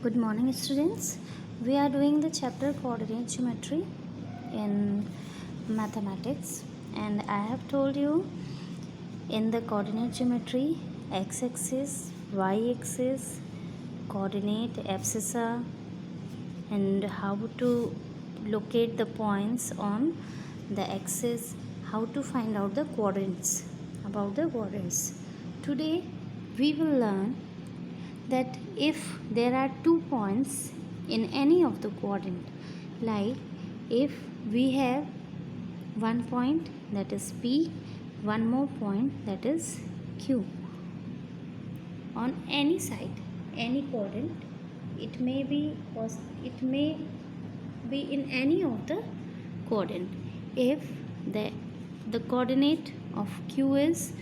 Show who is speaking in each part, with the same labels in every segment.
Speaker 1: Good morning, students. We are doing the chapter coordinate geometry in mathematics, and I have told you in the coordinate geometry x-axis, y-axis, coordinate abscissa, and how to locate the points on the axis, how to find out the quadrants, about the quadrants. Today we will learn that if there are 2 points in any of the quadrant, like if we have one point that is P, one more point that is Q on any side, any quadrant, it may be in any of the quadrant. If the coordinate of Q is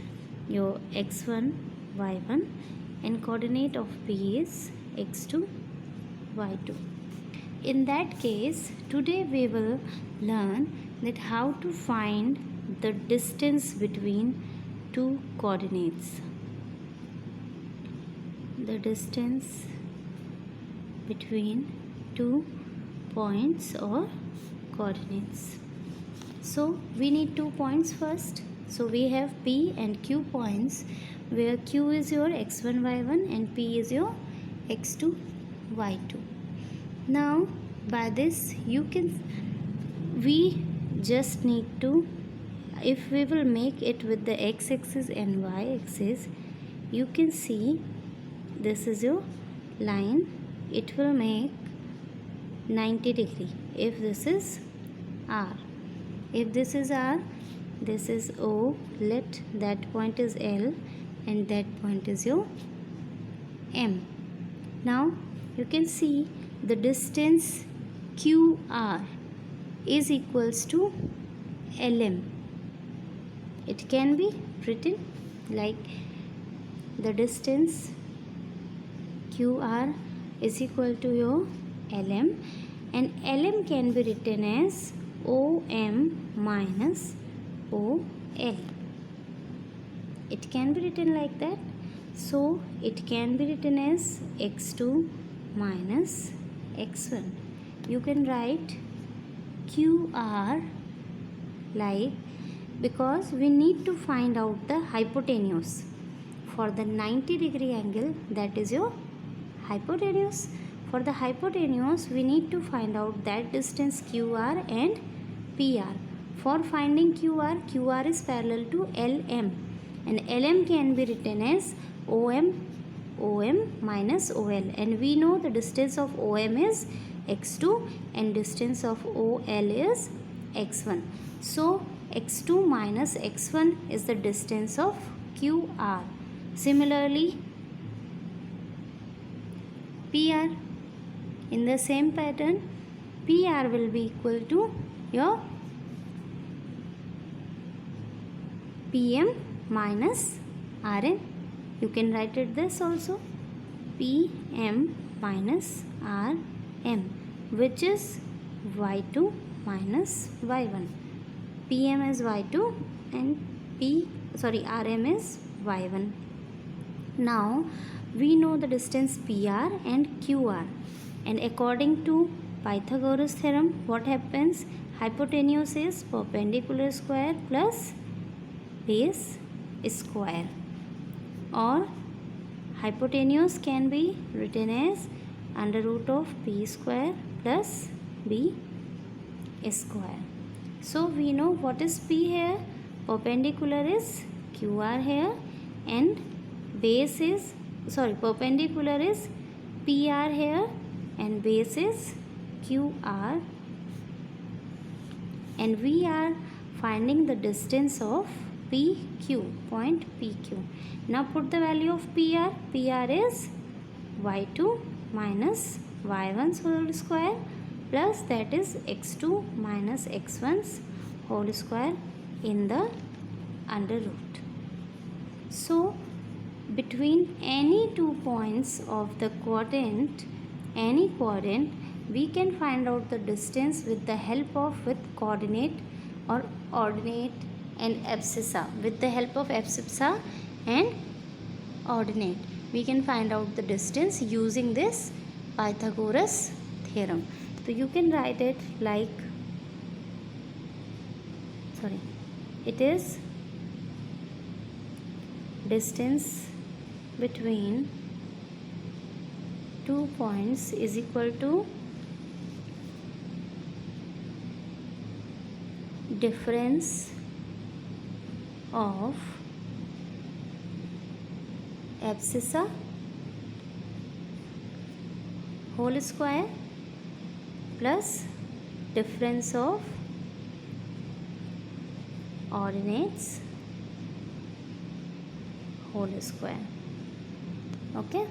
Speaker 1: your x1 y1 and coordinate of P is x2 y2. In that case, today we will learn that how to find the distance between two coordinates. The distance between two points or coordinates. So we need 2 points first. So we have P and Q points, where Q is your x1 y1 and P is your x2 y2. Now by this we just need to, if we will make it with the x-axis and y-axis, you can see this is your line. It will make 90 degree if this is R. If this is R, this is O, let that point is L and that point is your M. Now you can see the distance QR is equals to LM. It can be written like the distance QR is equal to your LM, and LM can be written as OM minus OL. It can be written like that. So it can be written as x2 minus x1. You can write QR like, because we need to find out the hypotenuse for the 90 degree angle, that is your hypotenuse. For the hypotenuse we need to find out that distance QR and PR. For finding QR is parallel to LM, and LM can be written as OM minus OL, and we know the distance of OM is x2 and distance of OL is x1. So x2 minus x1 is the distance of QR. Similarly, PR, in the same pattern, PR will be equal to your PM minus RN. You can write it this also, PM minus RM, which is Y2 minus Y1. PM is Y2 and RM is Y1. Now we know the distance PR and QR, and according to Pythagoras theorem, what happens? Hypotenuse is perpendicular square plus base square, or hypotenuse can be written as under root of P square plus B square. So we know what is P here. Perpendicular is QR here, and perpendicular is PR here, and base is QR, and we are finding the distance of PQ, point PQ. Now put the value of PR. PR is Y2 minus Y1's whole square, plus that is x2 minus x1's whole square in the under root. So between any 2 points of the quadrant, any quadrant, we can find out the distance with the help of coordinate or ordinate and abscissa. With the help of abscissa and ordinate, we can find out the distance using this Pythagoras theorem. So you can write it like, it is distance between two points is equal to difference of abscissa whole square plus difference of ordinates whole square. Okay.